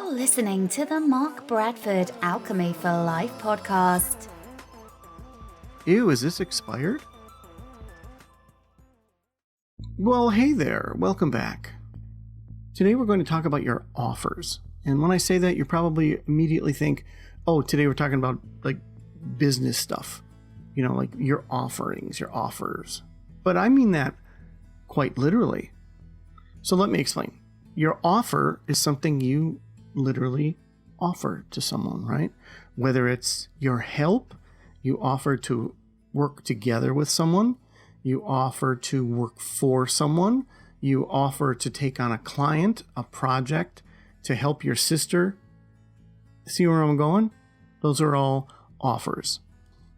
You're listening to the Mark Bradford Alchemy for Life podcast. Ew, is this expired? Well, hey there. Welcome back. Today we're going to talk about your offers. And when I say that, you probably immediately think, oh, today we're talking about like business stuff. You know, like your offerings, your offers. But I mean that quite literally. So let me explain. Your offer is something you literally offer to someone, right? Whether it's your help, you offer to work together with someone, you offer to work for someone, you offer to take on a client, a project, to help your sister. See where I'm going? Those are all offers.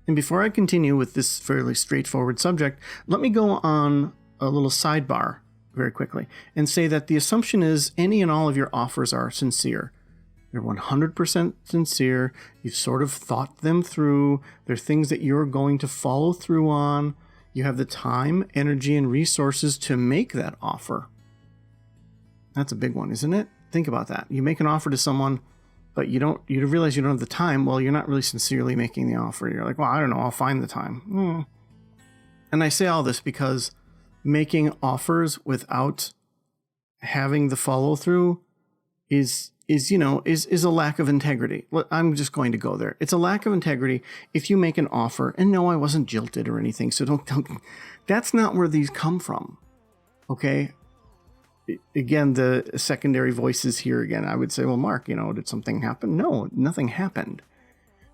And before I continue with this fairly straightforward subject, let me go on a little sidebar very quickly and say that the assumption is any and all of your offers are sincere. They're 100% sincere. You've sort of thought them through. They're things that you're going to follow through on. You have the time, energy, and resources to make that offer. That's a big one, isn't it? Think about that. You make an offer to someone, but you realize you don't have the time. Well, you're not really sincerely making the offer. You're like, well, I don't know, I'll find the time. And I say all this because making offers without having the follow through is a lack of integrity. I'm just going to go there. It's a lack of integrity if you make an offer, and no, I wasn't jilted or anything. So don't that's not where these come from. Okay. Again, the secondary voices here again, I would say, well, Mark, did something happen? No, nothing happened.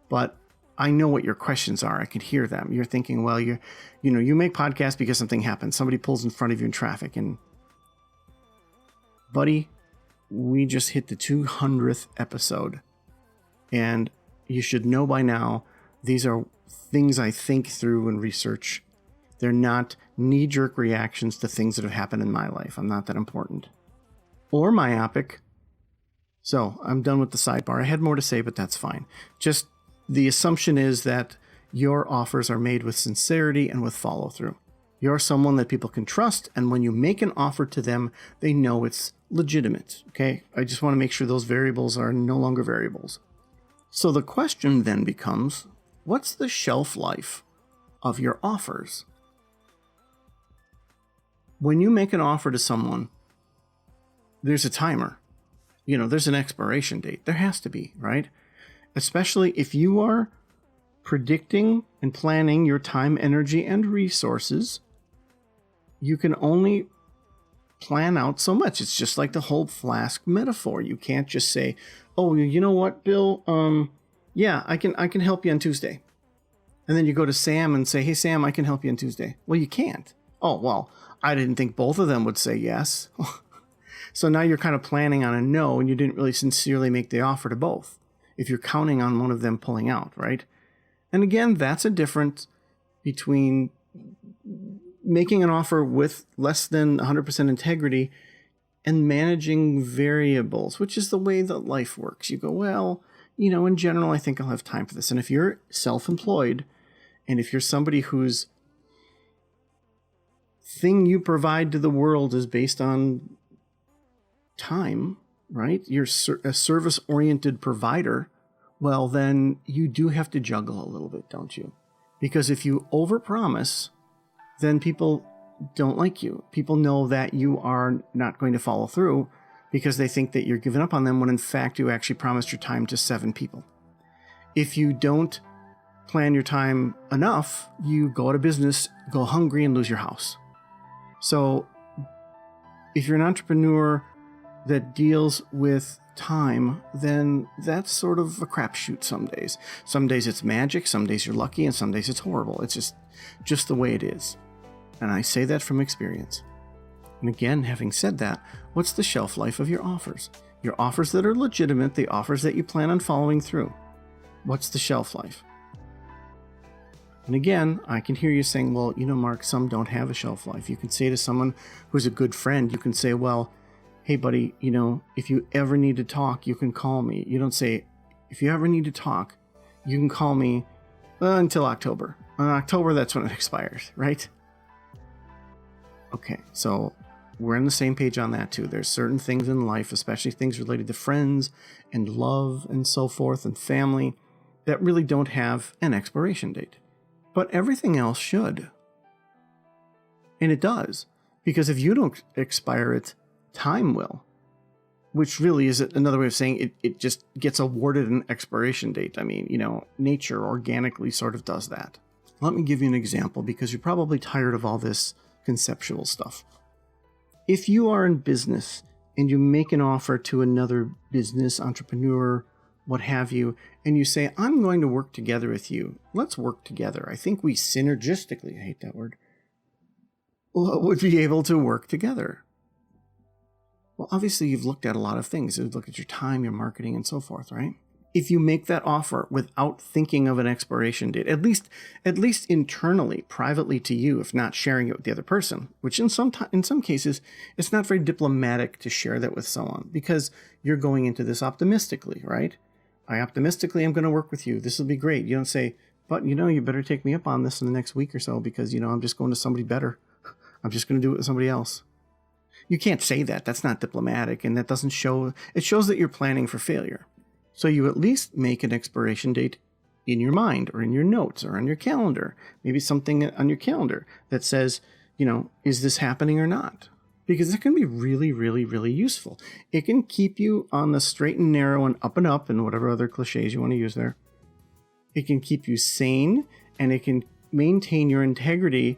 But I know what your questions are. I could hear them. You're thinking, well, you make podcasts because something happened. Somebody pulls in front of you in traffic. And buddy, we just hit the 200th episode. And you should know by now, these are things I think through and research. They're not knee-jerk reactions to things that have happened in my life. I'm not that important. Or myopic. So I'm done with the sidebar. I had more to say, but that's fine. Just the assumption is that your offers are made with sincerity and with follow-through. You're someone that people can trust, and when you make an offer to them, they know it's legitimate, okay? I just want to make sure those variables are no longer variables. So the question then becomes, what's the shelf life of your offers? When you make an offer to someone, there's a timer. There's an expiration date. There has to be, right? Especially if you are predicting and planning your time, energy, and resources, you can only plan out so much. It's just like the whole flask metaphor. You can't just say, oh, you know what, Bill? Yeah, I can help you on Tuesday. And then you go to Sam and say, hey, Sam, I can help you on Tuesday. Well, you can't. Oh, well, I didn't think both of them would say yes. So now you're kind of planning on a no, and you didn't really sincerely make the offer to both, if you're counting on one of them pulling out, right? And again, that's a difference between making an offer with less than 100% integrity and managing variables, which is the way that life works. You go, well, in general, I think I'll have time for this. And if you're self-employed, and if you're somebody whose thing you provide to the world is based on time, right? You're a service-oriented provider. Well, then you do have to juggle a little bit, don't you? Because if you overpromise, then people don't like you. People know that you are not going to follow through because they think that you're giving up on them when in fact you actually promised your time to 7 people. If you don't plan your time enough, you go out of business, go hungry, and lose your house. So if you're an entrepreneur that deals with time, then that's sort of a crapshoot some days. Some days it's magic, some days you're lucky, and some days it's horrible. It's just the way it is. And I say that from experience. And again, having said that, what's the shelf life of your offers? Your offers that are legitimate, the offers that you plan on following through. What's the shelf life? And again, I can hear you saying, well, Mark, some don't have a shelf life. You can say to someone who's a good friend, you can say, well, hey, buddy, if you ever need to talk, you can call me. You don't say, if you ever need to talk, you can call me until October. In October, that's when it expires, right? Okay, so we're on the same page on that too. There's certain things in life, especially things related to friends and love and so forth and family, that really don't have an expiration date. But everything else should. And it does. Because if you don't expire it, time will. Which really is another way of saying it just gets awarded an expiration date. I mean, nature organically sort of does that. Let me give you an example because you're probably tired of all this conceptual stuff. If you are in business and you make an offer to another business entrepreneur, what have you, and you say, I'm going to work together with you. Let's work together. I think we synergistically, I hate that word, would be able to work together. Well, obviously, you've looked at a lot of things. You've looked at your time, your marketing, and so forth, right? If you make that offer without thinking of an expiration date, at least internally, privately to you, if not sharing it with the other person, which in some cases, it's not very diplomatic to share that with someone because you're going into this optimistically, right? I optimistically am going to work with you. This will be great. You don't say, but you better take me up on this in the next week or so because, I'm just going to somebody better. I'm just going to do it with somebody else. You can't say that. That's not diplomatic, and that doesn't show. It shows that you're planning for failure. So you at least make an expiration date in your mind or in your notes or on your calendar. Maybe something on your calendar that says, is this happening or not? Because it can be really, really, really useful. It can keep you on the straight and narrow and up and whatever other cliches you want to use there. It can keep you sane, and it can maintain your integrity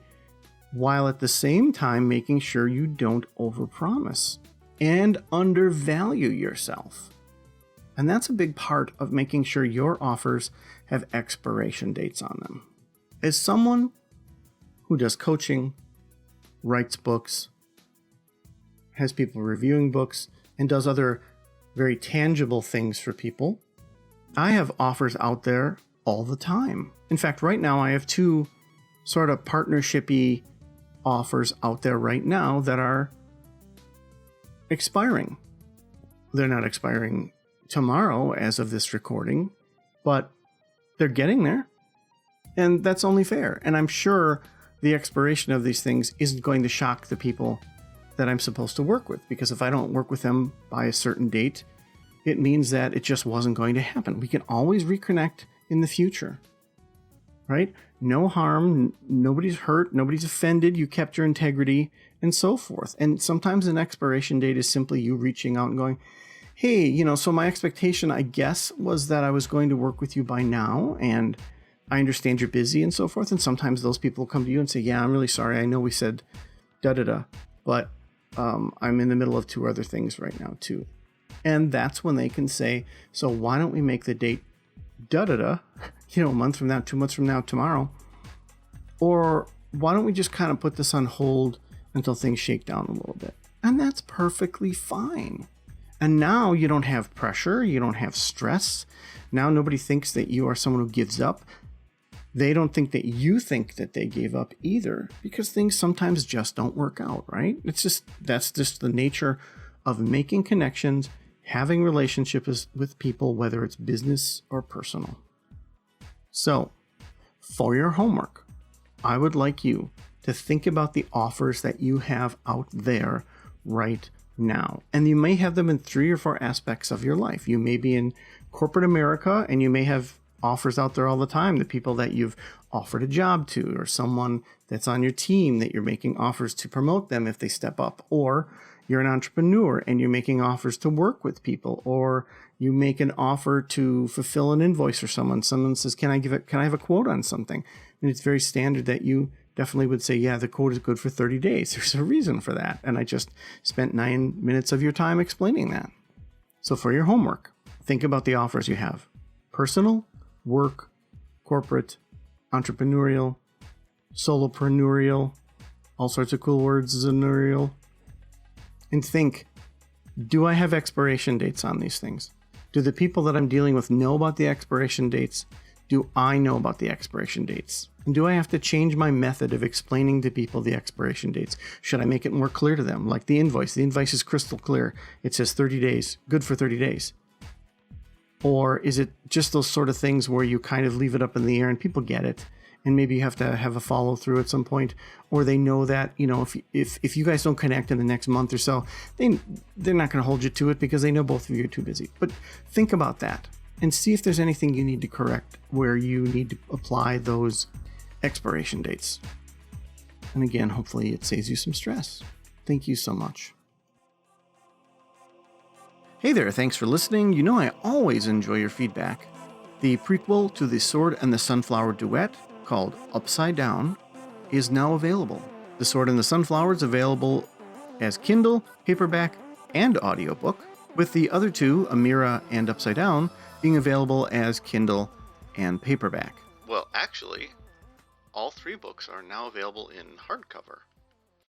while at the same time making sure you don't overpromise and undervalue yourself. And that's a big part of making sure your offers have expiration dates on them. As someone who does coaching, writes books, has people reviewing books, and does other very tangible things for people, I have offers out there all the time. In fact, right now I have 2 sort of partnership-y offers out there right now that are expiring. They're not expiring tomorrow as of this recording, but they're getting there. And that's only fair. And I'm sure the expiration of these things isn't going to shock the people that I'm supposed to work with, because if I don't work with them by a certain date, it means that it just wasn't going to happen. We can always reconnect in the future, right? No harm, nobody's hurt, nobody's offended, you kept your integrity, and so forth. And sometimes an expiration date is simply you reaching out and going, hey, so my expectation, I guess, was that I was going to work with you by now, and I understand you're busy and so forth. And sometimes those people come to you and say, yeah, I'm really sorry. I know we said da-da-da, but I'm in the middle of 2 other things right now too. And that's when they can say, so why don't we make the date da-da-da, a month from now, 2 months from now, tomorrow? Or why don't we just kind of put this on hold until things shake down a little bit? And that's perfectly fine. And now you don't have pressure, you don't have stress. Now nobody thinks that you are someone who gives up. They don't think that you think that they gave up either, because things sometimes just don't work out, right? That's just the nature of making connections, having relationships with people, whether it's business or personal. So, for your homework, I would like you to think about the offers that you have out there right now. And you may have them in 3 or 4 aspects of your life. You may be in corporate America and you may have offers out there all the time. The people that you've offered a job to, or someone that's on your team that you're making offers to promote them if they step up. Or you're an entrepreneur and you're making offers to work with people, or you make an offer to fulfill an invoice for someone. Someone says, can I have a quote on something? And it's very standard that you definitely would say, yeah, the quote is good for 30 days. There's a reason for that. And I just spent 9 minutes of your time explaining that. So for your homework, think about the offers you have: personal, work, corporate, entrepreneurial, solopreneurial, all sorts of cool words, zeneurial. And think, do I have expiration dates on these things? Do the people that I'm dealing with know about the expiration dates? Do I know about the expiration dates? And do I have to change my method of explaining to people the expiration dates? Should I make it more clear to them? Like the invoice. The invoice is crystal clear. It says 30 days, good for 30 days. Or is it just those sort of things where you kind of leave it up in the air and people get it, and maybe you have to have a follow through at some point, or they know that, if you guys don't connect in the next month or so, they're not going to hold you to it because they know both of you are too busy. But think about that and see if there's anything you need to correct where you need to apply those expiration dates. And again, hopefully it saves you some stress. Thank you so much. Hey there, thanks for listening. I always enjoy your feedback. The prequel to The Sword and the Sunflower duet, called Upside Down, is now available. The Sword and the Sunflower is available as Kindle, paperback, and audiobook, with the other two, Amira and Upside Down, being available as Kindle and paperback. Well, actually, all three books are now available in hardcover.